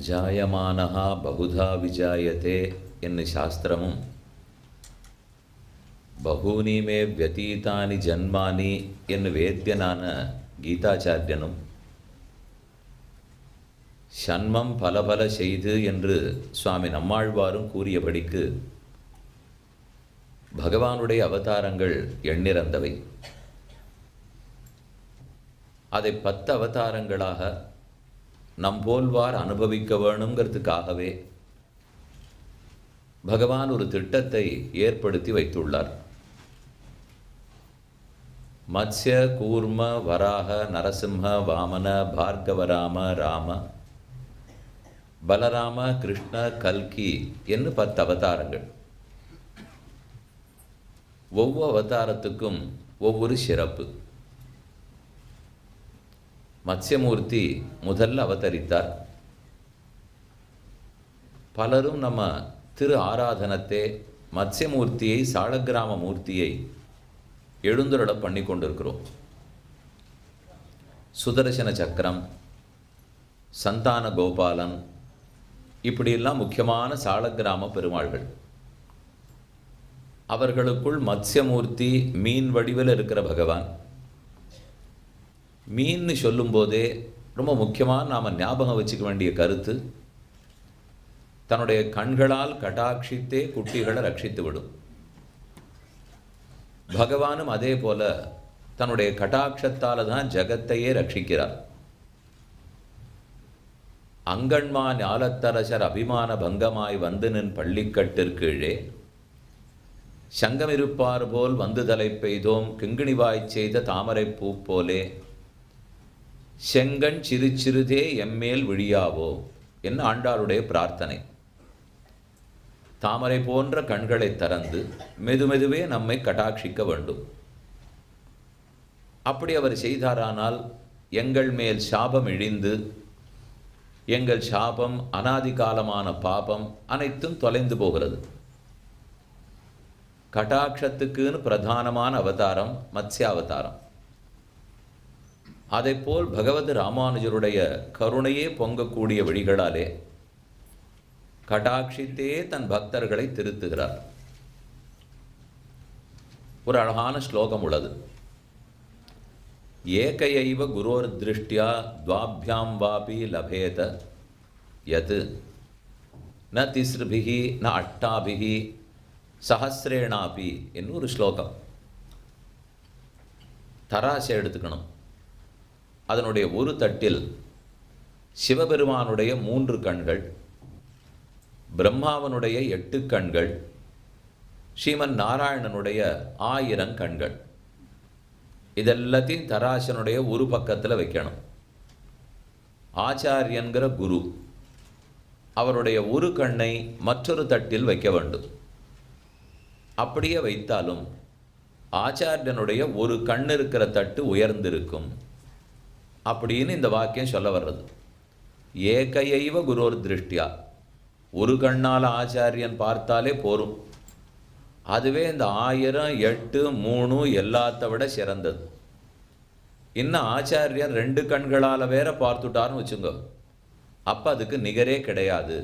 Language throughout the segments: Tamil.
ஜாயமானஹ பகுதா விஜாயதே என்னும் சாஸ்திரமும் பகூனி மே வியதீதானி ஜன்மானி என்னும் வேத்யனான கீதாச்சாரியனும் ஷண்மம் பலபல செய்து என்று சுவாமி நம்மாழ்வாரும் கூறியபடிக்கு பகவானுடைய அவதாரங்கள் எண்ணிறந்தவை. அதை 10 அவதாரங்களாக நம்போல்வார் அனுபவிக்க வேணுங்கிறதுக்காகவே பகவான் ஒரு திட்டத்தை ஏற்படுத்தி வைத்துள்ளார். மத்ஸ்ய கூர்ம வராக நரசிம்ம வாமன பார்கவராம ராம பலராம கிருஷ்ண கல்கி என்று 10 அவதாரங்கள். ஒவ்வொரு அவதாரத்துக்கும் ஒவ்வொரு சிறப்பு. மத்ஸ்யமூர்த்தி முதல்ல அவதரித்தார். பலரும் நம்ம திரு ஆராதனத்தை மத்ஸ்யமூர்த்தியை சாலக்கிராம மூர்த்தியை எழுந்துருள பண்ணி கொண்டிருக்கிறோம். சுதர்சன சக்கரம், சந்தான கோபாலன், இப்படியெல்லாம் முக்கியமான சாலக்கிராம பெருமாள்கள். அவர்களுக்குள் மத்ஸ்யமூர்த்தி மீன் வடிவில் இருக்கிற பகவான். மீன்னு சொல்லும்போதே ரொம்ப முக்கியமாக நாம் ஞாபகம் வச்சுக்க வேண்டிய கருத்து, தன்னுடைய கண்களால் கடாட்சித்தே குட்டிகளை ரட்சித்து விடும். பகவானும் அதே போல தன்னுடைய கடாட்சத்தால் தான் ஜகத்தையே ரட்சிக்கிறார். அங்கண்மா ஞாலத்தரசர் அபிமான பங்கமாய் வந்து நின் பள்ளிக்கட்டிற்கீழே சங்கமிருப்பார் போல் வந்து தலை பெய்தோம் கிங்கிணிவாய்ச் செய்த தாமரை பூ போலே செங்கண் சிறு சிறுதே எம்மேல் விழியாவோ என்ன ஆண்டாளுடைய பிரார்த்தனை. தாமரை போன்ற கண்களை திறந்து மெதுமெதுவே நம்மை கடாட்சிக்க வேண்டும். அப்படி அவர் செய்தாரானால் எங்கள் மேல் சாபம் இழிந்து எங்கள் சாபம் அனாதி காலமான பாபம் அனைத்தும் தொலைந்து போகிறது. கடாட்சத்துக்குன்னு பிரதானமான அவதாரம் மத்ஸ்யாவதாரம். அதைப்போல் பகவத் ராமானுஜருடைய கருணையே பொங்கக்கூடிய வழிகளாலே கடாட்சித்தே தன் பக்தர்களை திருத்துகிறார். ஒரு அழகான ஸ்லோகம் உள்ளது. ஏகையைவ குரோர் திருஷ்டியா துவாபியாம் வாபி லபேத யத் ந திஸ்ருபிஹி ந அட்டாபிஹி சஹஸ்ரேணாபி என்று ஒரு ஸ்லோகம். தராசை எடுத்துக்கணும். அதனுடைய ஒரு தட்டில் சிவபெருமானுடைய 3 கண்கள், பிரம்மாவனுடைய 8 கண்கள், ஸ்ரீமன் நாராயணனுடைய 1000 கண்கள். இதெல்லாத்தையும் தராசனுடைய ஒரு பக்கத்தில் வைக்கணும். ஆச்சாரியன்கிற குரு அவருடைய ஒரு கண்ணை மற்றொரு தட்டில் வைக்க வேண்டும். அப்படியே வைத்தாலும் ஆச்சாரியனுடைய ஒரு கண் இருக்கிற தட்டு உயர்ந்திருக்கும் அப்படின்னு இந்த வாக்கியம் சொல்ல வர்றது. ஏகையைவ குரோர் திருஷ்டியா, ஒரு கண்ணால் ஆச்சாரியன் பார்த்தாலே போரும். அதுவே இந்த 1000, 8, 3 எல்லாத்த விட சிறந்தது. இன்னும் ஆச்சாரியன் 2 கண்களால் வேற பார்த்துட்டார்னு வச்சுங்க, அப்போ அதுக்கு நிகரே கிடையாது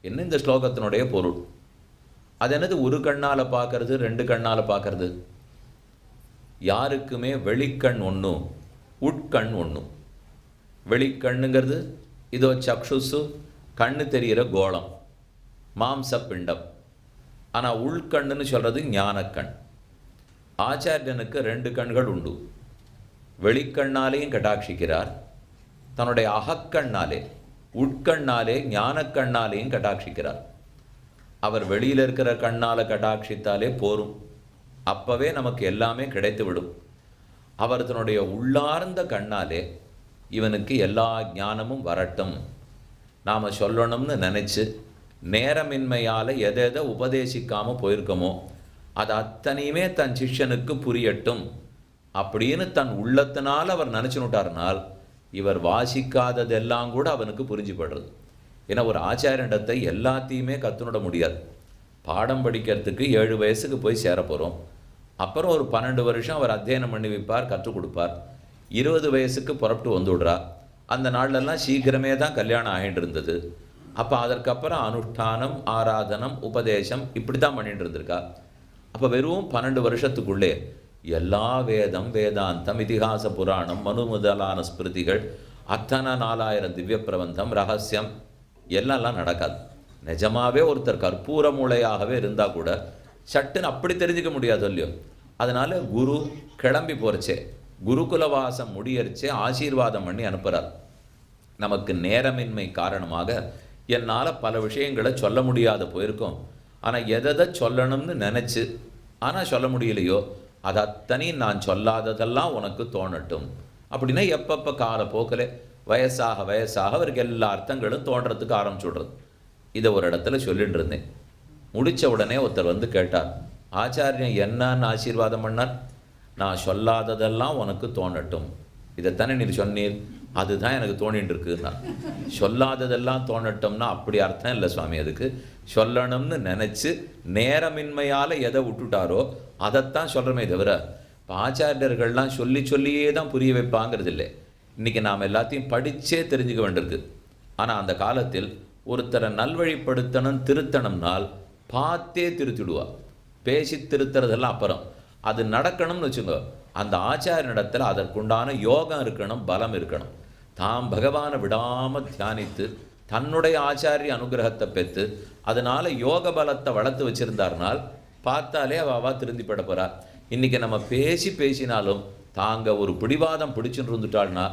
என்ன இந்த ஸ்லோகத்தினுடைய பொருள். அது என்னது? ஒரு கண்ணால் பார்க்கறது, 2 கண்ணால் பார்க்கறது. யாருக்குமே வெளிக்கண் ஒன்று, உட்கண் ஒன்று. வெளிக்கண்ணுங்கிறது இதோ சக்ஷுசு, கண்ணு தெரிகிற கோளம், மாம்ச பிண்டம். ஆனால் உள்கண்ணுன்னு சொல்கிறது ஞானக்கண். ஆச்சாரியனுக்கு 2 கண்கள் உண்டு. வெளிக்கண்ணாலேயும் கட்டாட்சிக்கிறார், தன்னுடைய அகக்கண்ணாலே உட்கண்ணாலே ஞானக்கண்ணாலேயும் கட்டாட்சிக்கிறார். அவர் வெளியில் இருக்கிற கண்ணால் கட்டாட்சித்தாலே போரும், அப்போவே நமக்கு எல்லாமே கிடைத்துவிடும். அவர் தன்னுடைய உள்ளார்ந்த கண்ணாலே இவனுக்கு எல்லா ஞானமும் வரட்டும் நாம் சொல்லணும்னு நினச்சி நேரமின்மையால் எதை உபதேசிக்காமல் போயிருக்கோமோ அது அத்தனையுமே தன் சிஷ்யனுக்கு புரியட்டும் அப்படின்னு தன் உள்ளத்தினால் அவர் நினச்சுனுட்டார்னால் இவர் வாசிக்காததெல்லாம் கூட அவனுக்கு புரிஞ்சுப்படுறது. ஏன்னா ஒரு ஆச்சாரியனிடத்தை எல்லாத்தையுமே கற்றுனுட முடியாது. பாடம் படிக்கிறதுக்கு 7 வயசுக்கு போய் சேர போகிறோம். அப்புறம் ஒரு 12 வருஷம் அவர் அத்தியனம் பண்ணி வைப்பார், கற்றுக் கொடுப்பார். 20 வயசுக்கு புறப்பட்டு வந்துவிடுறா. அந்த நாள்லெல்லாம் சீக்கிரமே தான் கல்யாணம் ஆகிட்டு இருந்தது. அப்போ அதற்கப்புறம் அனுஷ்டானம், ஆராதனம், உபதேசம் இப்படி தான் பண்ணிட்டு இருந்திருக்கா. அப்போ வெறும் 12 வருஷத்துக்குள்ளே எல்லா வேதம், வேதாந்தம், இதிகாச புராணம், மனு முதலான ஸ்மிருதிகள், அத்தனை 4000 திவ்ய பிரபந்தம், ரகசியம் எல்லாம் நடக்காது. நிஜமாவே ஒருத்தர் கற்பூர மூளையாகவே இருந்தால் கூட சட்டுன்னு அப்படி தெரிஞ்சுக்க முடியாது இல்லையோ. அதனால குரு கிளம்பி போறச்சே, குருகுலவாசம் முடியறச்சே ஆசீர்வாதம் பண்ணி அனுப்புகிறார். நமக்கு நேரமின்மை காரணமாக என்னால் பல விஷயங்களை சொல்ல முடியாத போயிருக்கோம். ஆனால் எதை சொல்லணும்னு நினச்சி ஆனால் சொல்ல முடியலையோ அது அத்தனையும் நான் சொல்லாததெல்லாம் உனக்கு தோணட்டும் அப்படின்னா எப்பப்போ காலப்போக்கில் வயசாக வயசாக அவருக்கு எல்லா அர்த்தங்களும் தோன்றதுக்கு ஆரம்பிச்சுடுறது. இதை ஒரு இடத்துல சொல்லிட்டு இருந்தேன். முடித்த உடனே ஒருத்தர் வந்து கேட்டார், ஆச்சாரியன் என்னன்னு ஆசீர்வாதம் பண்ணார்? நான் சொல்லாததெல்லாம் உனக்கு தோணட்டும். இதைத்தானே நீ சொன்னீர்? அதுதான் எனக்கு தோணிட்டு இருக்குன்னா. சொல்லாததெல்லாம் தோணட்டும்னா அப்படி அர்த்தம் இல்லை சுவாமி. அதுக்கு சொல்லணும்னு நினச்சி நேரமின்மையால் எதை விட்டுட்டாரோ அதைத்தான் சொல்கிறோமே தவிர இப்போ ஆச்சாரியர்கள்லாம் சொல்லி சொல்லியே தான் புரிய வைப்பாங்கிறது இல்லை. இன்றைக்கி நாம் எல்லாத்தையும் படித்தே தெரிஞ்சுக்க வேண்டியிருக்கு. ஆனால் அந்த காலத்தில் ஒருத்தரை நல்வழிப்படுத்தணும், திருத்தணும்னால் பார்த்தே திருத்திடுவா. பேசி திருத்துறதெல்லாம் அப்புறம் அது நடக்கணும்னு வச்சுங்க. அந்த ஆச்சாரியனிடத்தில் அதற்குண்டான யோகம் இருக்கணும், பலம் இருக்கணும். தாம் பகவானை விடாமல் தியானித்து தன்னுடைய ஆச்சாரிய அனுகிரகத்தை பெற்று அதனால் யோக பலத்தை வளர்த்து வச்சுருந்தார்னால் பார்த்தாலே அவா திருந்திப்பட போகிறா. இன்றைக்கி நம்ம பேசினாலும் தாங்க ஒரு பிடிவாதம் பிடிச்சுட்டு இருந்துட்டாள்னா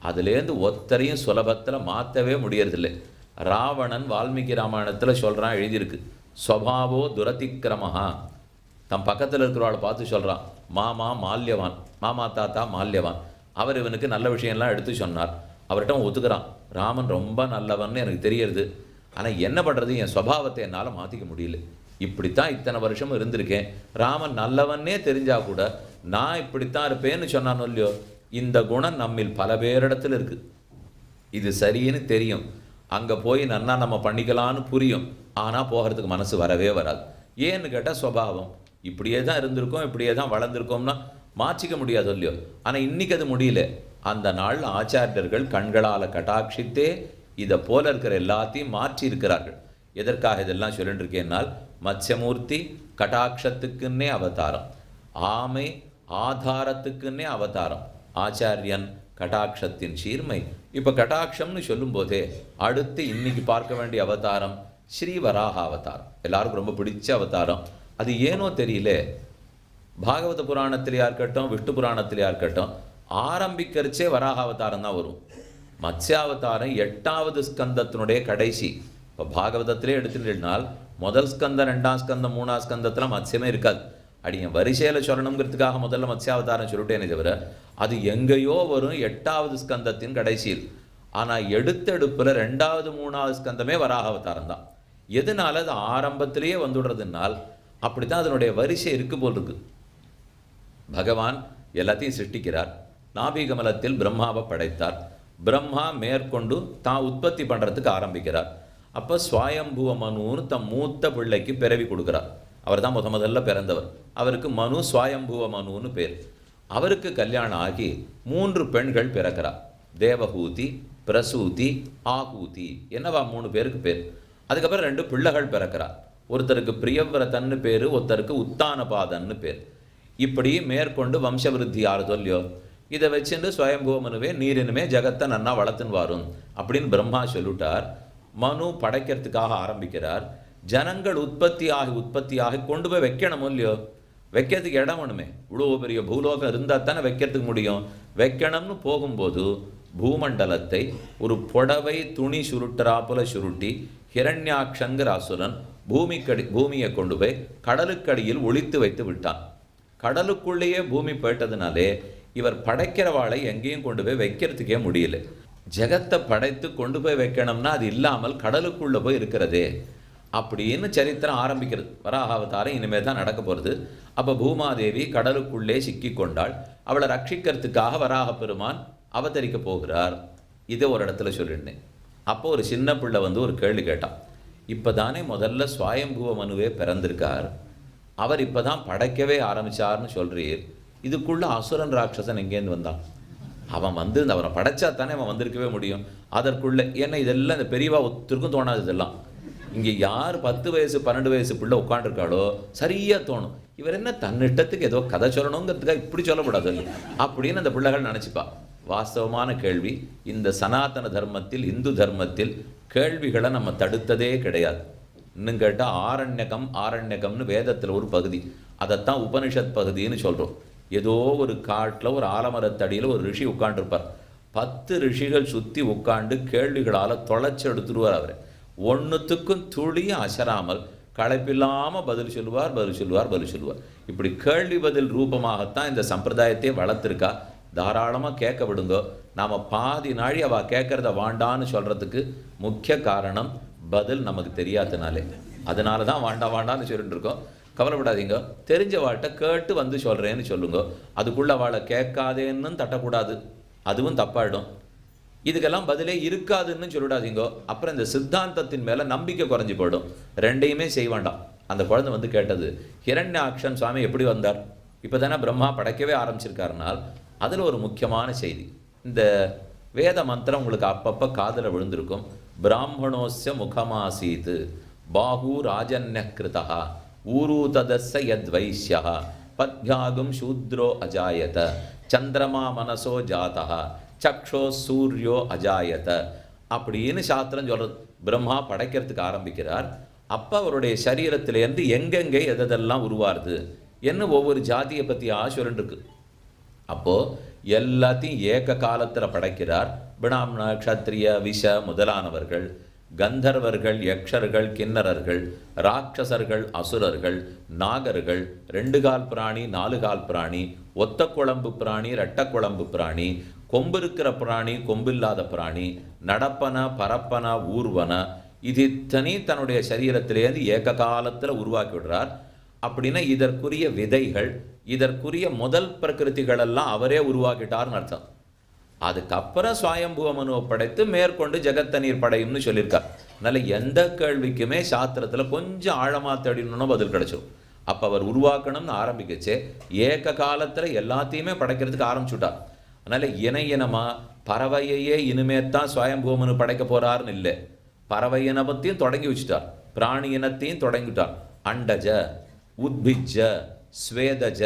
அதுலேருந்து ஒத்தரையும் சுலபத்தில் மாற்றவே முடியறதில்லை. ராவணன் வால்மீகி ராமாயணத்தில் சொல்கிறான், எழுதியிருக்கு, ஸ்வபாவோ துரதிக்கிரமஹா. தம் பக்கத்தில் இருக்கிறவளை பார்த்து சொல்கிறான், மாமா மால்யவான், மாமா தாத்தா மால்யவான், அவர் இவனுக்கு நல்ல விஷயம்லாம் எடுத்து சொன்னார். அவர்கிட்ட ஒத்துக்கிறான், ராமன் ரொம்ப நல்லவன்னு எனக்கு தெரியறது, ஆனால் என்ன பண்ணுறது, என் சுபாவத்தை என்னால் மாற்றிக்க முடியல. இப்படித்தான் இத்தனை வருஷமும் இருந்திருக்கேன். ராமன் நல்லவன்னே தெரிஞ்சால் கூட நான் இப்படித்தான் இருப்பேன்னு சொன்னானோ இல்லையோ. இந்த குணம் நம்மில் பல பேரிடத்துல இருக்குது. இது சரின்னு தெரியும், அங்கே போய் நன்னா நம்ம பண்ணிக்கலான்னு புரியும், ஆனால் போகிறதுக்கு மனசு வரவே வராது. ஏன்னு கேட்டால் சுபாவம் இப்படியே தான் இருந்திருக்கோம், இப்படியே தான் வளர்ந்துருக்கோம்னா மாற்றிக்க முடியாது இல்லையோ. ஆனால் இன்றைக்கி அது முடியல. அந்த நாள் ஆச்சாரியர்கள் கண்களால் கட்டாட்சித்தே இதை போல இருக்கிற எல்லாத்தையும் மாற்றி இருக்கிறார்கள். எதற்காக இதெல்லாம் சொல்லிட்டு இருக்கேன்னால், மத்ஸ்யமூர்த்தி கட்டாட்சத்துக்குன்னே அவதாரம், ஆமை ஆதாரத்துக்குன்னே அவதாரம், ஆச்சாரியன் கட்டாட்சத்தின் சீர்மை. இப்போ கட்டாட்சம்னு சொல்லும்போதே அடுத்து இன்னைக்கு பார்க்க வேண்டிய அவதாரம் ஸ்ரீவராக அவதாரம். எல்லாருக்கும் ரொம்ப பிடிச்ச அவதாரம். அது ஏனோ தெரியல, பாகவத புராணத்திலேயா இருக்கட்டும், விஷ்ணு புராணத்திலேயா இருக்கட்டும், ஆரம்பிக்கிறச்சே வராக அவதாரம் தான் வரும். மத்ஸ்யாவதாரம் 8வது ஸ்கந்தத்தினுடைய கடைசி. இப்போ பாகவதத்திலே எடுத்துட்டால் முதல் ஸ்கந்தம், 2ஆம் ஸ்கந்தம், 3ஆம் ஸ்கந்தத்தில் மத்ஸ்யமே இருக்காது. அடிங்க வரிசையில் சொல்லணுங்கிறதுக்காக முதல்ல மத்ஸ்யாவதாரம் சொல்லிட்டேனே தவிர அது எங்கேயோ வரும் 8வது ஸ்கந்தத்தின் கடைசியில். ஆனால் எடுத்தெடுப்பில் 2வது 3வது ஸ்கந்தமே வராக அவதாரம் தான். எதனால அது ஆரம்பத்திலேயே வந்துடுறதுனால் அப்படி தான் அதனுடைய வரிசை இருக்கு போல் இருக்கு. பகவான் எல்லாத்தையும் சிருஷ்டிக்கிறார். நாபிகமலத்தில் பிரம்மாவை படைத்தார். பிரம்மா மேற்கொண்டு தான் உற்பத்தி பண்ணுறதுக்கு ஆரம்பிக்கிறார். அப்போ ஸ்வயம்புவ மனுன்னு தம் மூத்த பிள்ளைக்கு பிறவி கொடுக்குறார். அவர் தான் முதல்ல பிறந்தவர். அவருக்கு மனு, ஸ்வயம்புவ மனுன்னு பேர். அவருக்கு கல்யாணம் ஆகி 3 பெண்கள் பிறக்கிறார். தேவஹூதி, பிரசூதி, ஆகூதி, என்னவா 3 பேருக்கு பேர். அதுக்கப்புறம் 2 பிள்ளைகள் பிறக்கிறார். ஒருத்தருக்கு பிரியவிரதன்னு பேர், ஒருத்தருக்கு உத்தானபாதன்னு பேர். இப்படி மேற்கொண்டு வம்சவிருத்தி ஆறுதோ இல்லையோ. இதை வச்சுட்டு ஸ்வயம்புவ மனுவே நீரினுமே ஜகத்தை நன்னா வளர்த்துன்னு வரும் அப்படின்னு பிரம்மா சொல்லிட்டார். மனு படைக்கிறதுக்காக ஆரம்பிக்கிறார். ஜனங்கள் உற்பத்தியாகி கொண்டு போய் வைக்கணும் இல்லையோ. வைக்கிறதுக்கு இடம் வேணுமே. இவ்வளோ பெரிய பூலோகம் இருந்தால் தானே வைக்கிறதுக்கு முடியும். வைக்கணும்னு போகும்போது பூமண்டலத்தை ஒரு புடவை துணி சுருட்டுறாப்புல சுருட்டி ஹிரண்யாக்ஷங்கிற அசுரன் பூமியை கொண்டு போய் கடலுக்கடியில் ஒளித்து வைத்து விட்டான். கடலுக்குள்ளேயே பூமி போயிட்டதுனாலே இவர் படைக்கிறவாளை எங்கேயும் கொண்டு போய் வைக்கிறதுக்கே முடியல. ஜெகத்தை படைத்து கொண்டு போய் வைக்கணும்னா அது இல்லாமல் கடலுக்குள்ளே போய் இருக்கிறதே அப்படின்னு சரித்திரம் ஆரம்பிக்கிறது. வராகாவதாரம் இனிமேல் தான் நடக்க போகிறது. அப்போ பூமாதேவி கடலுக்குள்ளே சிக்கி கொண்டாள். அவளை ரட்சிக்கிறதுக்காக வராக பெருமான் அவதரிக்க போகிறார். இதை ஒரு இடத்துல சொல்லியிருந்தேன். அப்போ ஒரு சின்ன பிள்ளை வந்து ஒரு கேள்வி கேட்டான். இப்போ தானே முதல்ல ஸ்வயம்புவ மனுவே பிறந்திருக்கார், அவர் இப்போ தான் படைக்கவே ஆரம்பித்தார்னு சொல்கிறீர், இதுக்குள்ளே அசுரன் ராட்சசன் எங்கேருந்து வந்தான்? அவன் வந்து அவனை படைச்சா தானே அவன் வந்திருக்கவே முடியும். அதற்குள்ளே ஏன்னா இதெல்லாம் இந்த பெரியவா ஒருத்தருக்கும் தோணாது. இதெல்லாம் இங்கே யார் 10 வயசு 12 வயசு பிள்ளை உட்காண்டிருக்காளோ சரியாக தோணும், இவர் என்ன தன்னிட்டத்துக்கு ஏதோ கதை சொல்லணுங்கிறதுக்காக இப்படி சொல்லக்கூடாது அப்படின்னு அந்த பிள்ளைகள் நினச்சிப்பா. வாஸ்தவமான கேள்வி, இந்த சனாதன தர்மத்தில் இந்து தர்மத்தில் கேள்விகளை நம்ம தடுத்ததே கிடையாது. இன்னும் கேட்டால் ஆரண்யகம்னு வேதத்தில் ஒரு பகுதி, அதைத்தான் உபனிஷத் பகுதின்னு சொல்கிறோம். ஏதோ ஒரு காட்டில் ஒரு ஆலமரத்தடியில் ஒரு ரிஷி உட்காண்டிருப்பார். 10 ரிஷிகள் சுற்றி உட்காண்டு கேள்விகளால் தொலைச்சி எடுத்துருவார். அவர் ஒன்றுத்துக்கும் துளியும் அசராமல் களைப்பில்லாமல் பதில் சொல்லுவார். இப்படி கேள்வி பதில் ரூபமாகத்தான் இந்த சம்பிரதாயத்தையே வளர்த்துருக்கா. தாராளமாக கேட்க விடுங்கோ. நாம் பாதி நாழி அவள் கேட்குறத வாண்டான்னு சொல்கிறதுக்கு முக்கிய காரணம் பதில் நமக்கு தெரியாதனாலே. அதனால தான் வாண்டான்னு சொல்லிட்டு இருக்கோம். கவலைப்படாதீங்க, தெரிஞ்ச வாழ்கிட்ட கேட்டு வந்து சொல்கிறேன்னு சொல்லுங்க. அதுக்குள்ளே அவளை கேட்காதேன்னு தட்டக்கூடாது, அதுவும் தப்பாயிடும். இதுக்கெல்லாம் பதிலே இருக்காதுன்னு சொல்லிடாதீங்கோ, அப்புறம் இந்த சித்தாந்தத்தின் மேலே நம்பிக்கை குறைஞ்சி போயிடும். ரெண்டையுமே செய்ய வேண்டாம். அந்த குழந்தை வந்து கேட்டது, ஹிரண்யாக்ஷன் சுவாமி எப்படி வந்தார்? இப்போ தானே பிரம்மா படைக்கவே ஆரம்பிச்சிருக்காருனால் அதில் ஒரு முக்கியமான செய்தி. இந்த வேத மந்திரம் உங்களுக்கு அப்பப்போ காதில் விழுந்திருக்கும். பிராமணோஸ்ய முகமாசீத் பாஹூ ராஜன்யகிருதா ஊரூததஸ்ஸ யத்வைஷ்யா பத்யாகும் சூத்ரோ அஜாயத சந்திரமா மனசோ ஜாதா சக்ஷோ சூர்யோ அஜாயத அப்படின்னு சாஸ்திரம் சொல்கிறது. பிரம்மா படைக்கிறதுக்கு ஆரம்பிக்கிறார். அப்போ அவருடைய சரீரத்திலேருந்து எங்கெங்கே எதெல்லாம் உருவாருது என்ன ஒவ்வொரு ஜாதியை பற்றி சொல்லிட்டுருக்கு. அப்போது எல்லாத்தையும் ஏக காலத்தில் படைக்கிறார். பிராமண க்ஷத்ரிய விஷ முதலானவர்கள், கந்தர்வர்கள், யக்ஷர்கள், கிண்ணறர்கள், ராட்சசர்கள், அசுரர்கள், நாகர்கள், 2 கால் பிராணி, 4 கால் பிராணி, ஒத்த குழம்பு பிராணி, ரெட்ட குழம்பு பிராணி, கொம்பு இருக்கிற பிராணி, கொம்பில்லாத பிராணி, நடப்பன, பரப்பன, ஊர்வன, இது இத்தனை தன்னுடைய சரீரத்திலேருந்து ஏக காலத்தில் உருவாக்கி விடுறார். அப்படின்னா இதற்குரிய விதைகள், இதற்குரிய முதல் பிரகிருதிகளெல்லாம் அவரே உருவாக்கிட்டார்னு அர்த்தம். அதுக்கப்புறம் சுவாயம்புவ மனுவை படைத்து மேற்கொண்டு ஜெகத்தநீர் படையும்னு சொல்லியிருக்கார். அதனால் எந்த கேள்விக்குமே சாஸ்திரத்தில் கொஞ்சம் ஆழமாக தேடினோன்னு பதில் கிடைச்சிடும். அப்போ அவர் உருவாக்கணும்னு ஆரம்பிக்கச்சே ஏக காலத்தில் எல்லாத்தையுமே படைக்கிறதுக்கு ஆரம்பிச்சுட்டார். அதனால் இணையினமாக பறவையையே இனிமேத்தான் சுவாயம்புவ மனு படைக்க போகிறாருன்னு இல்லை, பறவை இனத்தையும் தொடங்கி வச்சுட்டார், பிராணி இனத்தையும் தொடங்கிட்டார். அண்டஜ, உத்பிஜ, ஸ்வேதஜ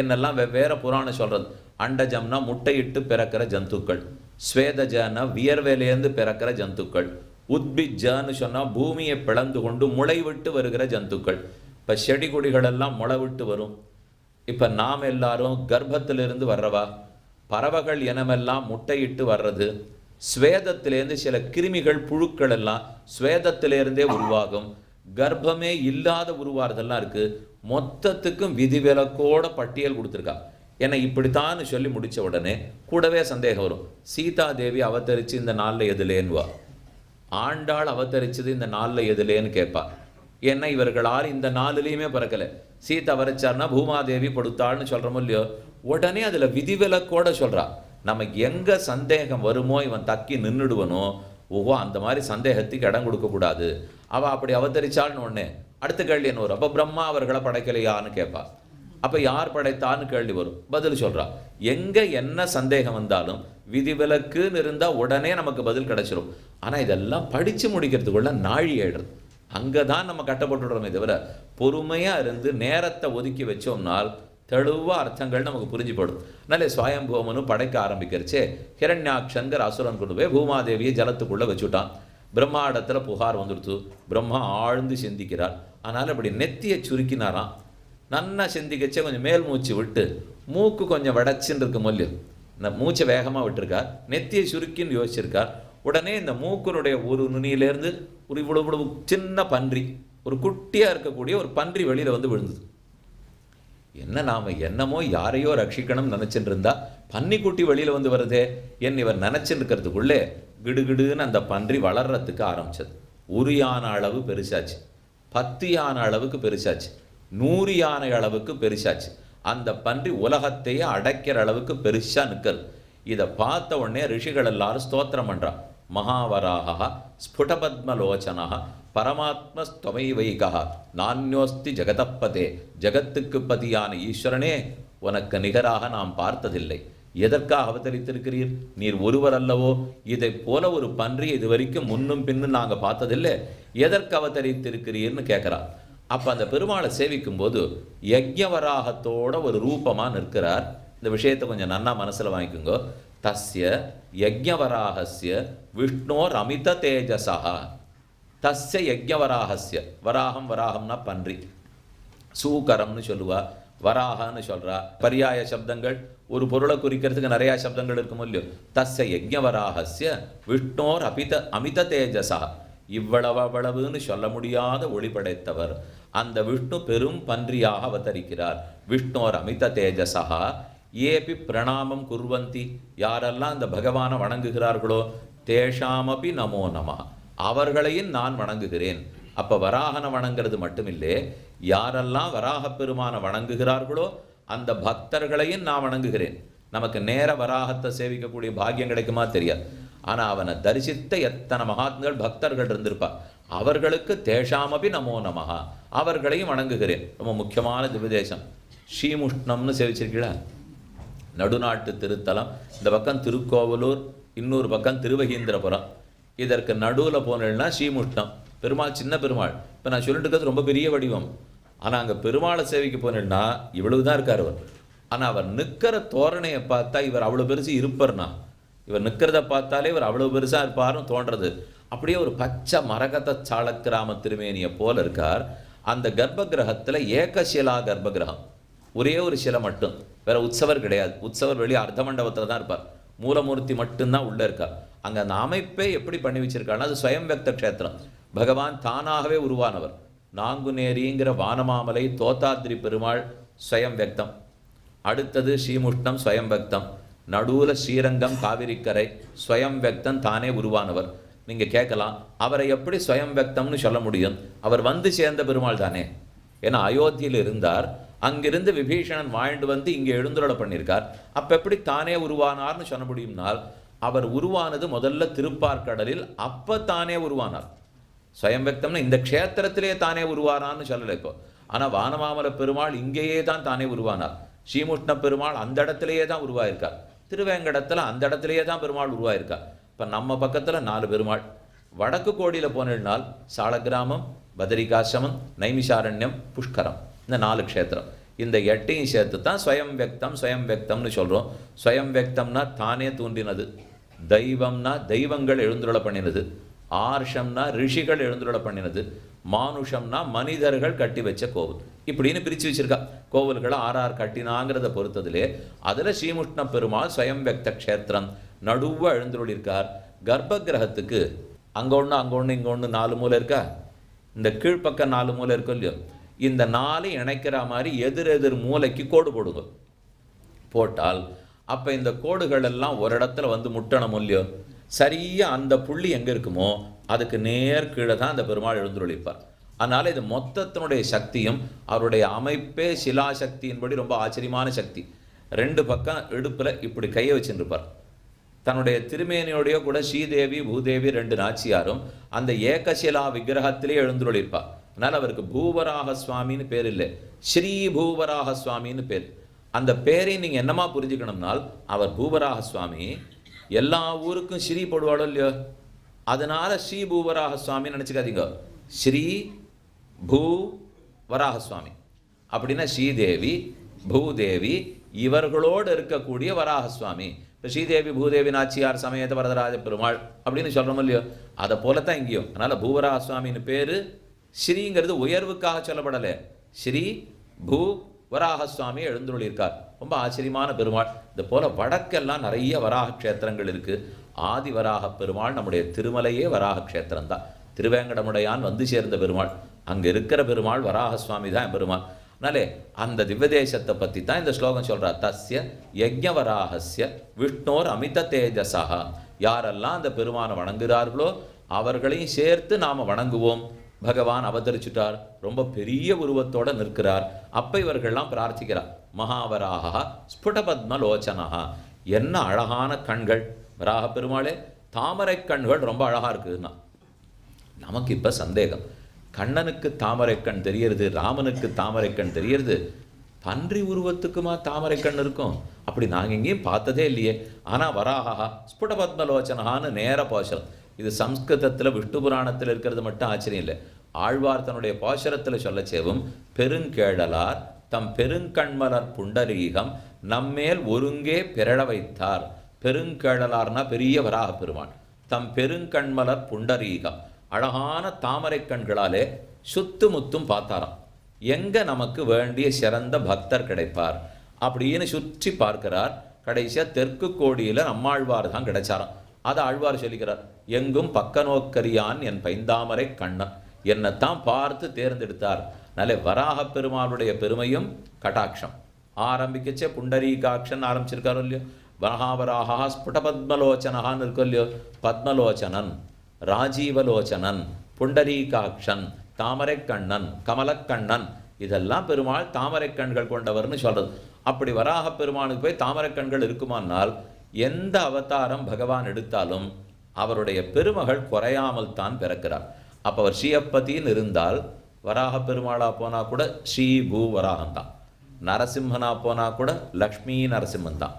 என்னெல்லாம் வெவ்வேறு புராணம் சொல்கிறது. அண்டஜம்னா முட்டையிட்டு பிறக்கிற ஜந்துக்கள், ஸ்வேதஜன்னா வியர்வேலேருந்து பிறக்கிற ஜந்துக்கள், உத்பிஜன்னு சொன்னால் பூமியை பிளந்து கொண்டு முளை விட்டு வருகிற ஜந்துக்கள். இப்போ செடி கொடிகளெல்லாம் முளை விட்டு வரும். இப்போ நாம் எல்லாரும் கர்ப்பத்திலிருந்து வர்றவா, பறவைகள் இனமெல்லாம் முட்டையிட்டு வர்றது, ஸ்வேதத்திலேருந்து சில கிருமிகள் புழுக்கள் எல்லாம் ஸ்வேதத்திலேருந்தே உருவாகும். கர்ப்பமே இல்லாத உருவாறதெல்லாம் இருக்குது. மொத்தத்துக்கும் விதிவிலக்கோட பட்டியல் கொடுத்துருக்கா. ஏன்னா இப்படித்தான் சொல்லி முடித்த உடனே கூடவே சந்தேகம் வரும். சீதா தேவி அவதரித்து இந்த நாளில் எதுலேன்னுவா, ஆண்டாள் அவதரிச்சது இந்த நாளில் எதுலேன்னு கேட்பா. ஏன்னா இவர்களால் இந்த நாளிலையுமே பிறக்கலை. சீதா அவரைச்சார்னா பூமாதேவி படுத்தாள்னு சொல்கிறோமோ இல்லையோ, உடனே அதில் விதிவிலக்கோட சொல்கிறா. நமக்கு எங்கே சந்தேகம் வருமோ இவன் தக்கி நின்றுடுவனோ, ஓஹோ அந்த மாதிரி சந்தேகத்துக்கு இடம் கொடுக்கக்கூடாது. அவள் அப்படி அவதரிச்சாள்னு உடனே அடுத்த கேள்வி என்ன வரும்? அப்போ பிரம்மா அவர்களை படைக்கலையான்னு கேட்பா. அப்போ யார் படைத்தான்னு கேள்வி வரும். பதில் சொல்கிறா. எங்கே என்ன சந்தேகம் வந்தாலும் விதிவிலக்குன்னு இருந்தால் உடனே நமக்கு பதில் கிடைச்சிரும். ஆனால் இதெல்லாம் படித்து முடிக்கிறதுக்குள்ள நாழி ஆயிடுறது. அங்கே தான் நம்ம கட்டப்பட்டுடுறோமே தவிர பொறுமையாக இருந்து நேரத்தை ஒதுக்கி வச்சோம்னால் தெளிவாக அர்த்தங்கள் நமக்கு புரிஞ்சுப்படும். அதனாலே சுவாயம்புவமனு படைக்க ஆரம்பிக்கிறச்சே ஹிரண்யாக்ஷன்கிற அசுரன் கொண்டு போய் பூமாதேவியை ஜலத்துக்குள்ளே வச்சுட்டான். பிரம்மா இடத்துல புகார் வந்துடுத்து. பிரம்மா ஆழ்ந்து சிந்திக்கிறார். அதனால் அப்படி நெத்தியை சுருக்கினாராம். நன்னா சிந்திக்கச்சே கொஞ்சம் மேல் மூச்சு விட்டு மூக்கு கொஞ்சம் வடச்சின்னு இருக்கு மொழியும், இந்த மூச்சை வேகமாக விட்டுருக்கார். நெத்தியை சுருக்கின்னு யோசிச்சிருக்கார். உடனே இந்த மூக்கனுடைய ஒரு நுனியிலேருந்து ஒரு இவ்வளவு சின்ன பன்றி, ஒரு குட்டியாக இருக்கக்கூடிய ஒரு பன்றி வெளியில் வந்து விழுந்தது. என்ன நாம் என்னமோ யாரையோ ரட்சிக்கணும்னு நினச்சிட்டு இருந்தா பன்னிக்குட்டி வெளியில் வந்து வருதே என் இவர் நினச்சிட்டு இருக்கிறதுக்குள்ளே கிடுகிடுன்னு அந்த பன்றி வளர்கிறதுக்கு ஆரம்பிச்சது. 1 யானை அளவு பெருசாச்சு, 10 யானை அளவுக்கு பெருசாச்சு, 100 யானை அளவுக்கு பெருசாச்சு. அந்த பன்றி உலகத்தையே அடைக்கிற அளவுக்கு பெருசாக நிற்கிறது. இதை பார்த்த உடனே ரிஷிகள் எல்லாரும் ஸ்தோத்திரம் பண்ணுறான். மகாவராக ஸ்புடபத்மலோச்சனா பரமாத்மஸ்தமைவைகா நான்யோஸ்தி ஜெகதப்பதே, ஜகத்துக்கு பதியான ஈஸ்வரனே உனக்கு நிகராக நாம் பார்த்ததில்லை. எதற்காக அவதரித்திருக்கிறீர்? நீர் ஒருவர் அல்லவோ? இதை போல ஒரு பன்றி இது வரைக்கும் முன்னும் பின்னும் நாங்கள் பார்த்ததில்லை, எதற்கு அவதரித்திருக்கிறீர்னு கேட்குறார். அப்போ அந்த பெருமாளை சேவிக்கும் போது யஜ்ஞவராகத்தோட ஒரு ரூபமாக நிற்கிறார். இந்த விஷயத்தை கொஞ்சம் நன்னா மனசில் வாங்கிக்கோங்க. தஸ்ய யஜ்ஞவராகஸ்ய விஷ்ணோர் அமித தேஜசா. தஸ்ய யஜ்ஞவராகஸ்ய, வராகம் வராகம்னா பன்றி, சூகரம்னு சொல்லுவா, வராகன்னு சொல்கிறா. பரியாய சப்தங்கள் ஒரு பொருளை குறிக்கிறதுக்கு நிறையா சப்தங்கள் இருக்கும் இல்லையோ. தஸ்ய யஜ்ஞவராகஸ்ய விஷ்ணோர் அமித தேஜசா, இவ்வளவுன்னு சொல்ல முடியாத ஒளி படைத்தவர் அந்த விஷ்ணு பெரும் பன்றியாக அவதரிக்கிறார். விஷ்ணோர் அமித தேஜசா ஏபி பிரணாமம் குர்வந்தி, யாரெல்லாம் அந்த பகவானை வணங்குகிறார்களோ தேஷாமபி நமோ நம, அவர்களையும் நான் வணங்குகிறேன். அப்போ வராகனை வணங்குறது மட்டுமில்லை, யாரெல்லாம் வராக பெருமானை வணங்குகிறார்களோ அந்த பக்தர்களையும் நான் வணங்குகிறேன். நமக்கு நேர வராகத்தை சேவிக்கக்கூடிய பாக்கியம் கிடைக்குமா தெரியாது. ஆனால் அவனை தரிசித்த எத்தனை மகாத்மர்கள் பக்தர்கள் இருந்திருப்பா, அவர்களுக்கு தேஷாமபி நமோ நமஹா, அவர்களையும் வணங்குகிறேன். ரொம்ப முக்கியமான திவ்யதேசம் ஸ்ரீமுஷ்ணம்னு சேவிச்சிருக்கீங்களா? நடுநாட்டு திருத்தலம். இந்த பக்கம் திருக்கோவலூர், இன்னொரு பக்கம் திருவகீந்திரபுரம். இதற்கு நடுவில் போனேன்னா ஸ்ரீமுஷ்ணம். பெருமாள் சின்ன பெருமாள். இப்போ நான் சொல்லிட்டு இருக்கிறது ரொம்ப பெரிய வடிவம். ஆனால் அங்கே பெருமாளை சேவிக்க போனேன்னா இவ்வளவு தான் இருக்கார் அவர். ஆனால் அவர் நிற்கிற தோரணையை பார்த்தா இவர் அவ்வளோ பெருசு இருப்பார்னா, இவர் நிற்கிறத பார்த்தாலே இவர் அவ்வளோ பெருசாக இருப்பார்னு தோன்றது. அப்படியே ஒரு பச்சை மரகத சாளக்கிராம திருமேனியை போல இருக்கார். அந்த கர்ப்ப கிரகத்தில் ஏகசிலா கர்ப்ப கிரகம், ஒரே ஒரு சிலை மட்டும், வேற உற்சவர் கிடையாது. உற்சவர் வெளியே அர்த்த மண்டபத்தில் தான் இருப்பார், மூலமூர்த்தி மட்டும்தான் உள்ளே இருக்கார். அங்கே அந்த அமைப்பே எப்படி பண்ணி வச்சிருக்காருன்னா அது ஸ்வயம் வியக்த க்ஷேத்திரம். பகவான் தானாகவே உருவானவர். நாங்குநேரிங்கிற வானமாமலை தோத்தாத்ரி பெருமாள் ஸ்வயம் வியக்தம். அடுத்தது ஸ்ரீமுஷ்ணம் ஸ்வயம் வியக்தம். நடுவில் ஸ்ரீரங்கம் காவிரிக்கரை ஸ்வயம் வியக்தம் தானே உருவானவர். நீங்கள் கேட்கலாம், அவரை எப்படி ஸ்வயம் வியக்தம்னு சொல்ல முடியும்? அவர் வந்து சேர்ந்த பெருமாள் தானே. ஏன்னா அயோத்தியில் இருந்தார், அங்கிருந்து விபீஷணன் வாழ்ந்து வந்து இங்கே எழுந்துருளை பண்ணியிருக்கார். அப்போ எப்படி தானே உருவானார்னு சொல்ல முடியும்னால், அவர் உருவானது முதல்ல திருப்பார்கடலில், அப்போ தானே உருவானார். ஸ்வயம் வியக்தம்னா இந்த க்ஷேத்திரத்திலே தானே உருவானார்னு சொல்லலை இப்போ. ஆனால் வானமாமல பெருமாள் இங்கேயே தான் தானே உருவானார். ஸ்ரீமுஷ்ண பெருமாள் அந்த இடத்துலையே தான் உருவாயிருக்கார். திருவேங்கடத்தில் அந்த இடத்துலையே தான் பெருமாள் உருவாயிருக்கார். இப்போ நம்ம பக்கத்தில் 4 பெருமாள். வடக்கு கோடியில் போனால் சாலக்கிராமம், பதரிகாசிரமம், நைமிஷாரண்யம், புஷ்கரம், இந்த 4 க்ஷேத்திரம். இந்த 8ஐயும் சேர்த்து தான் ஸ்வயம் வியக்தம் ஸ்வயம் வியக்தம்னு சொல்கிறோம். ஸ்வயம் வியக்தம்னா தானே தோன்றினது, தெய்வம்னா தெய்வங்கள் எழுந்துருளை பண்ணினது, ஆர்ஷம்னா ரிஷிகள் எழுந்துருளை பண்ணினது, மானுஷம்னா மனிதர்கள் கட்டி வச்ச கோவில். இப்படின்னு பிரித்து வச்சிருக்கா. கோவில்களை 6 கட்டினாங்கிறத பொறுத்ததிலே அதில் ஸ்ரீமுஷ்ண பெருமாள் ஸ்வயம் வியக்த க்ஷேத்திரம் நடுவாக எழுந்துருளிருக்கார். கர்ப்ப கிரகத்துக்கு அங்கே ஒன்று இங்கே ஒன்று 4 மூலை இருக்கா. இந்த கீழ்ப்பக்கம் 4 மூலை இருக்கும் இல்லையோ, இந்த 4 இணைக்கிற மாதிரி எதிர் மூலைக்கு கோடு போடுங்க. போட்டால் அப்போ இந்த கோடுகள் எல்லாம் ஒரு இடத்துல வந்து முட்டணும் இல்லையோ, சரியாக அந்த புள்ளி எங்கே இருக்குமோ அதுக்கு நேர் கீழே தான் அந்த பெருமாள் எழுந்துருளிப்பார். அதனால் இது மொத்தத்தினுடைய சக்தியும் அவருடைய அமைப்பே சிலாசக்தியின்படி ரொம்ப ஆச்சரியமான சக்தி. 2 பக்கம் இடுப்பில் இப்படி கையை வச்சுருப்பார். தன்னுடைய திருமேனியோடைய கூட ஸ்ரீதேவி பூதேவி 2 நாச்சியாரும் அந்த ஏகசிலா விக்கிரகத்திலே எழுந்துருளிப்பார். அதனால் அவருக்கு பூவராக சுவாமின்னு பேர் இல்லை, ஸ்ரீ பூவராக சுவாமின்னு பேர். அந்த பேரை நீங்கள் என்னமா புரிஞ்சுக்கணும்னால், அவர் பூவராக சுவாமி, எல்லா ஊருக்கும் ஸ்ரீ போடுவாளோ இல்லையோ, அதனால ஸ்ரீ பூவராக சுவாமின்னு நினச்சிக்காதீங்க. ஸ்ரீ பூ வராக சுவாமி அப்படின்னா ஸ்ரீதேவி பூதேவி இவர்களோடு இருக்கக்கூடிய வராக சுவாமி. இப்போ ஸ்ரீதேவி பூதேவி நாச்சியார் சமேத வரதராஜ பெருமாள் அப்படின்னு சொல்கிறோம் இல்லையோ, அதை போலத்தான் இங்கேயும். அதனால் பூவராக சுவாமின்னு பேர். ஸ்ரீங்கிறது உயர்வுக்காக சொல்லப்படலை, ஸ்ரீ பூ வராக சுவாமி எழுந்துள்ளிருக்கார். ரொம்ப ஆச்சரியமான பெருமாள். இது போல் வடக்கெல்லாம் நிறைய வராக க்ஷேத்திரங்கள் இருக்குது. ஆதி வராக பெருமாள் நம்முடைய திருமலையே வராக க்ஷேத்திரம்தான். திருவேங்கடமுடையான் வந்து சேர்ந்த பெருமாள், அங்கே இருக்கிற பெருமாள் வராக சுவாமி தான் பெருமாள். அதனாலே அந்த திவ்யதேசத்தை பற்றி தான் இந்த ஸ்லோகம் சொல்கிறார். தஸ்ய யஜ்ஞவராகஸ்ய விஷ்ணோர் அமித தேஜசா. யாரெல்லாம் அந்த பெருமானை வணங்குகிறார்களோ அவர்களையும் சேர்த்து நாம் வணங்குவோம். பகவான் அவதரிச்சுட்டார், ரொம்ப பெரிய உருவத்தோடு நிற்கிறார். அப்போ இவர்கள்லாம் பிரார்த்திக்கிறார். மகாவராக ஸ்புடபத்மலோச்சனா, என்ன அழகான கண்கள் வராக பெருமாளே. தாமரை கண்கள் ரொம்ப அழகாக இருக்குதுன்னா நமக்கு இப்போ சந்தேகம், கண்ணனுக்கு தாமரை கண் தெரியறது, ராமனுக்கு தாமரை கண் தெரியறது, பன்றி உருவத்துக்குமா தாமரை கண் இருக்கும்? அப்படி நாங்கள் எங்கேயும் பார்த்ததே இல்லையே. ஆனால் வராகா ஸ்புட பத்மலோச்சனஹான்னு நேர பாசுரம். இது சம்ஸ்கிருதத்தில் விஷ்ணு புராணத்தில் இருக்கிறது மட்டும் ஆச்சரியம் இல்லை. ஆழ்வார் தன்னுடைய பாசுரத்தில் சொல்லச்சேவும் பெருங்கேழலார் தம் பெருங்கண்மலர் புண்டரீகம் நம்மேல் ஒருங்கே பிறழ வைத்தார். பெருங்கேழலார்னா பெரிய வராக பெருமான். தம் பெருங்கண்மலர் புண்டரீகம் அழகான தாமரை கண்களாலே சுத்து முத்தும் பார்த்தாராம். எங்க நமக்கு வேண்டிய சிறந்த பக்தர் கிடைப்பார் அப்படின்னு சுற்றி பார்க்கிறார். கடைசியா தெற்கு கோடியில நம்மாழ்வார் தான் கிடைச்சாராம். அதை ஆழ்வார் சொல்லிக்கிறார், எங்கும் பக்க நோக்கரியான் என் பைந்தாமரை கண்ணன், என்னத்தான் பார்த்து தேர்ந்தெடுத்தார். நல்ல வராக பெருமாளுடைய பெருமையும் கட்டாட்சம். ஆரம்பிக்கச்சே புண்டரீகாட்சன் ஆரம்பிச்சிருக்காரோ இல்லையோ, வராகா ஸ்புட பத்மலோச்சனஹான்னு இருக்கோ இல்லையோ, பத்மலோச்சனன், ராஜீவலோச்சனன், புண்டரீகாட்சன், தாமரை கண்ணன், கமலக்கண்ணன், இதெல்லாம் பெருமாள் தாமரை கண்கள் கொண்டவர்னு சொல்றது. அப்படி வராக பெருமானுக்கு போய் தாமரை கண்கள் இருக்குமானால் எந்த அவதாரம் பகவான் எடுத்தாலும் அவருடைய பெருமகள் குறையாமல் தான் பிறக்கிறார். அப்போ அவர் ஸ்ரீயப்பதின்னு இருந்தால் வராக பெருமாளா போனால் கூட ஸ்ரீ பூ வராகம் தான். நரசிம்மனா போனால் கூட லக்ஷ்மி நரசிம்மன் தான்.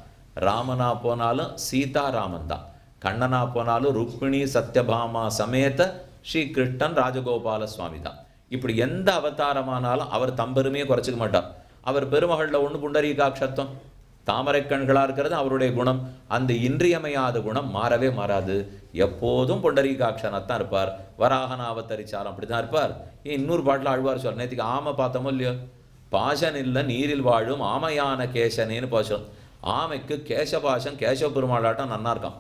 ராமனா போனாலும் சீதாராமன் தான். கண்ணனா போனாலும் ருக்மிணி சத்யபாமா சமேத ஸ்ரீ கிருஷ்ணன் ராஜகோபால சுவாமி தான். இப்படி எந்த அவதாரமானாலும் அவர் தம்பெருமையை குறைச்சிக்க மாட்டார். அவர் பெருமகளில் ஒன்று புண்டரீகாட்சத்துவம், தாமரை கண்களாக இருக்கிறது அவருடைய குணம். அந்த இன்றியமையாத குணம் மாறவே மாறாது. எப்போதும் புண்டரீகாட்சனாத்தான் இருப்பார். வராகன அவதரிச்சாரம் அப்படி தான் இருப்பார். இன்னொரு பாட்டில் ஆழ்வார் சொல்ல, நேற்றுக்கு ஆமை பார்த்தோமோ இல்லையோ, பாசன் இல்லை நீரில் வாழும் ஆமையான கேசனேன்னு பாசம். ஆமைக்கு கேசபாசம் கேசவ பெருமாளாட்டம் நன்னா இருக்கான்.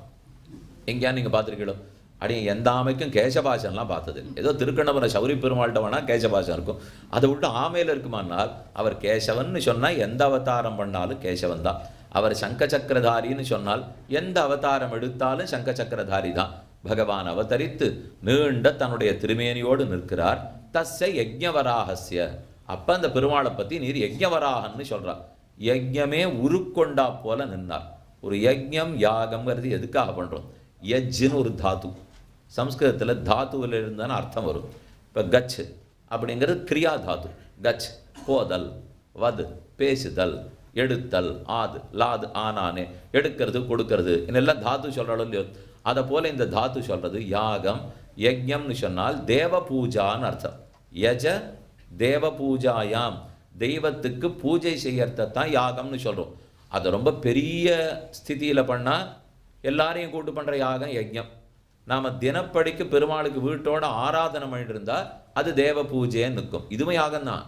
எங்கேயா நீங்கள் பார்த்துருக்கீங்களோ? அப்படி எந்த ஆமைக்கும் கேசபாசன்லாம் பார்த்தது. ஏதோ திருக்கண்ணபுர சௌரி பெருமாள்கிட்ட வேணால் கேசபாசம் இருக்கும். அதை விட்டு ஆமையில் இருக்குமானால் அவர் கேசவன்னு சொன்னால் எந்த அவதாரம் பண்ணாலும் கேசவன் தான். அவர் சங்க சக்கரதாரின்னு சொன்னால் எந்த அவதாரம் எடுத்தாலும் சங்க சக்கரதாரி தான். பகவான் அவதரித்து நீண்ட தன்னுடைய திருமேனியோடு நிற்கிறார். தஸ்ய யஜ்ஞவராகஸ்ய. அப்போ அந்த பெருமாளை பற்றி நீர் யஜ்ஞவராகன்னு சொல்கிறார். யஜ்ஞமே உருக்கொண்டா போல நின்னார். ஒரு யஜ்ஞம் யாகம்ங்கிறது எதுக்காக பண்ணுறோம்? யஜ்ஜுன்னு ஒரு தாத்து. சம்ஸ்கிருதத்தில் தாத்துவில் இருந்தான்னு அர்த்தம் வரும். இப்போ கச் அப்படிங்கிறது கிரியா தாத்து. கச் போதல், வது பேசுதல், எடுத்தல், ஆது லாது ஆனானே, எடுக்கிறது கொடுக்கறது, இதெல்லாம் தாத்து சொல்கிறாலும் இல்லையோ. அதை போல் இந்த தாத்து சொல்கிறது யாகம். யஜ்ஞம்னு சொன்னால் தேவ பூஜான்னு அர்த்தம். யஜ தேவ பூஜாயாம், தெய்வத்துக்கு பூஜை செய்யறதான் யாகம்னு சொல்கிறோம். அதை ரொம்ப பெரிய ஸ்திதியில் பண்ணால் எல்லாரையும் கூட்டு பண்ணுற யாகம் யஜ்ஞம். நாம் தினப்படிக்கு பெருமாளுக்கு வீட்டோட ஆராதனை பண்ணிட்டு இருந்தால் அது தேவ பூஜைன்னு நிற்கும். இதுவும் யாகம்தான்,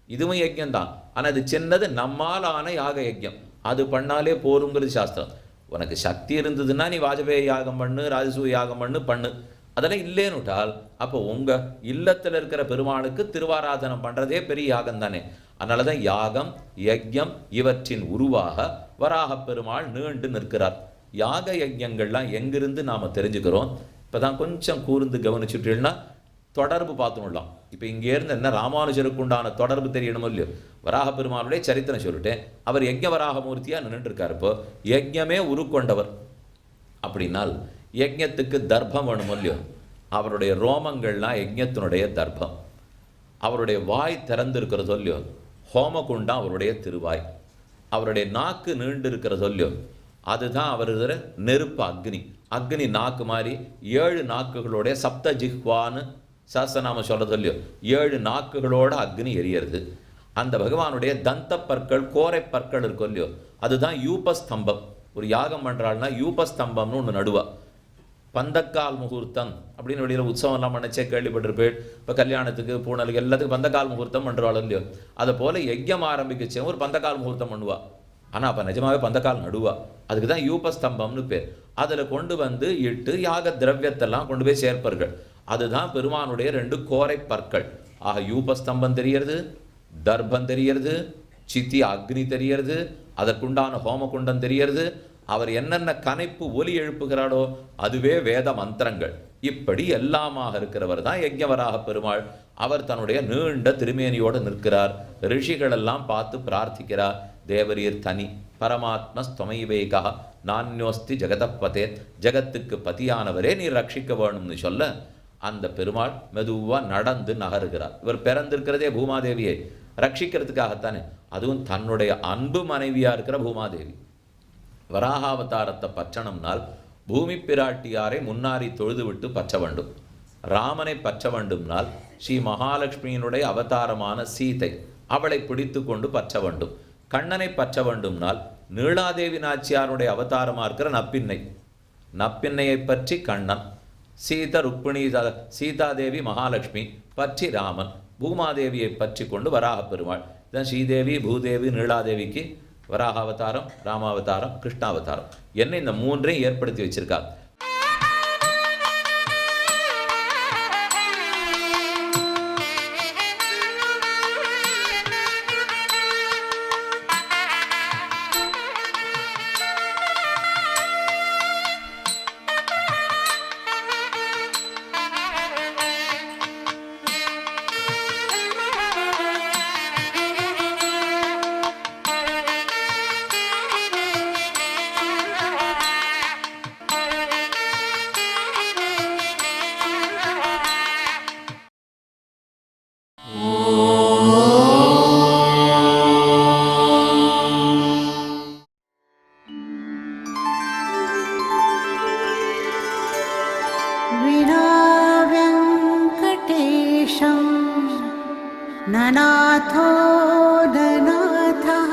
இதுவும் யஜ்யம் தான். ஆனால் அது சின்னது, நம்மால் ஆன யாக யஜ்யம். அது பண்ணாலே போருங்கிறது சாஸ்திரம். உனக்கு சக்தி இருந்ததுன்னா நீ வாஜபேயி யாகம் பண்ணு, ராஜசூய யாகம் பண்ணு. அதெல்லாம் இல்லைன்னு விட்டால் அப்போ உங்கள் இல்லத்தில் இருக்கிற பெருமாளுக்கு திருவாராதனை பண்ணுறதே பெரிய யாகம் தானே. அதனால தான் யாகம் யஜ்யம் இவற்றின் உருவாக வராக பெருமாள் நீண்டு நிற்கிறார். யாக யஜ்யங்கள்லாம் எங்கிருந்து நாம் தெரிஞ்சுக்கிறோம்? இப்போ தான் கொஞ்சம் கூர்ந்து கவனிச்சுட்டீங்கன்னா தொடர்பு பார்த்துடலாம். இப்போ இங்கேருந்து என்ன ராமானுஜருக்கு உண்டான தொடர்பு தெரியணுமோ இல்லையோ. வராக பெருமாளுடைய சரித்திரம் சொல்லிட்டேன். அவர் யஜ்ஞ வராகமூர்த்தியாக நின்றுட்டுருக்கார். இப்போ யஜ்ஞமே உருக்கொண்டவர் அப்படின்னால் யஜ்ஞத்துக்கு தர்ப்பம் வேணுமோ இல்லையோ. அவருடைய ரோமங்கள்லாம் யஜ்ஞத்தினுடைய தர்ப்பம். அவருடைய வாய் திறந்திருக்கிறதோ இல்லையோ, ஹோமகுண்டம் அவருடைய திருவாய். அவருடைய நாக்கு நீண்டு இருக்கிறதோ இல்லையோ, அதுதான் அவர் நெருப்பு அக்னி. அக்னி நாக்கு மாதிரி 7 நாக்குகளோடைய சப்த ஜிஹ்வான்னு சாஸ்திரநாம சொல்கிறது இல்லையோ, 7 நாக்குகளோட அக்னி எரியறது. அந்த பகவானுடைய தந்த பற்கள், கோரை பற்கள் இருக்கும் இல்லையோ, அதுதான் யூபஸ்தம்பம். ஒரு யாகம் பண்ணுறாள்னா யூபஸ்தம்பம்னு ஒன்று நடுவா. பந்தக்கால் முகூர்த்தம் அப்படின்னு வெளியில் உற்சவம்லாம் பண்ணச்சே கேள்விப்பட்டிருப்பேன். இப்போ கல்யாணத்துக்கு பூனலுக்கு எல்லாத்துக்கும் பந்தக்கால் முகூர்த்தம் பண்ணுறாள் இல்லையோ. அதை போல் யஜ்யம் ஆரம்பிக்கச்சே ஒரு பந்தக்கால் முகூர்த்தம் பண்ணுவா. ஆனால் அப்போ நிஜமாவே பந்தக்கால் நடுவா. அதுக்கு தான் யூபஸ்தம்பம்னு பேர். அதில் கொண்டு வந்து இட்டு யாக திரவியத்தெல்லாம் கொண்டு போய் சேர்ப்பார்கள். அதுதான் பெருமானுடைய 2 கோரை பற்கள். ஆக யூபஸ்தம்பம் தெரியறது, தர்ப்பம் தெரியறது, சித்தி அக்னி தெரியறது, அதற்குண்டான ஹோமகுண்டம் தெரியறது. அவர் என்னென்ன கனைப்பு ஒலி எழுப்புகிறாரோ அதுவே வேத மந்திரங்கள். இப்படி எல்லாமாக இருக்கிறவர் தான் யஜ்ஞவராக பெருமாள். அவர் தன்னுடைய நீண்ட திருமேனியோடு நிற்கிறார். ரிஷிகளெல்லாம் பார்த்து பிரார்த்திக்கிறார். தேவரீர் தனி, பரமாத்ம ஸ்தமைவேகா நான்யோஸ்தி ஜெகதப்பதே, ஜெகத்துக்கு பதியானவரே நீர் ரட்சிக்க வேணும்னு சொல்ல அந்த பெருமாள் மெதுவாக நடந்து நகருகிறார். இவர் பிறந்திருக்கிறதே பூமாதேவியை. ரட்சிக்கிறதுக்காகத்தானே. அதுவும் தன்னுடைய அன்பு மனைவியாக இருக்கிற பூமாதேவி வராகாவதாரத்தை பற்றணும்னால் பூமி பிராட்டியாரை முன்னாரி தொழுது விட்டு பற்ற வேண்டும். ராமனை பற்ற வேண்டும்னால் ஸ்ரீ மகாலட்சுமியினுடைய அவதாரமான சீதை அவளை பிடித்து கொண்டு பற்ற வேண்டும். கண்ணனை பற்ற வேண்டும்னால் நீலாதேவி நாச்சியாருடைய அவதாரமாக இருக்கிற நப்பின்னையை பற்றி கண்ணன், ருக்மிணி சீதாதேவி மகாலட்சுமி பற்றி ராமன், பூமாதேவியை பற்றி கொண்டு வராக பெருமாள். இதான் ஸ்ரீதேவி பூதேவி நீலாதேவிக்கு வராகாவதாரம், ராமாவதாரம், கிருஷ்ணாவதாரம் என்ன இந்த மூன்றையும் ஏற்படுத்தி வச்சிருக்காங்க. ननाथो ननाथः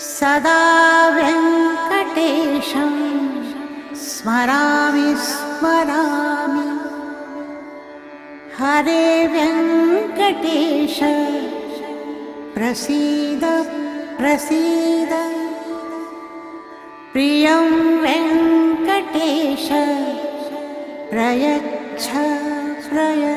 सदा वेङ्कटेशं स्मरामि स्मरामि। हरे वेङ्कटेश प्रसीद प्रसीद, प्रियं वेङ्कटेश प्रयच्छ प्रयच्छ।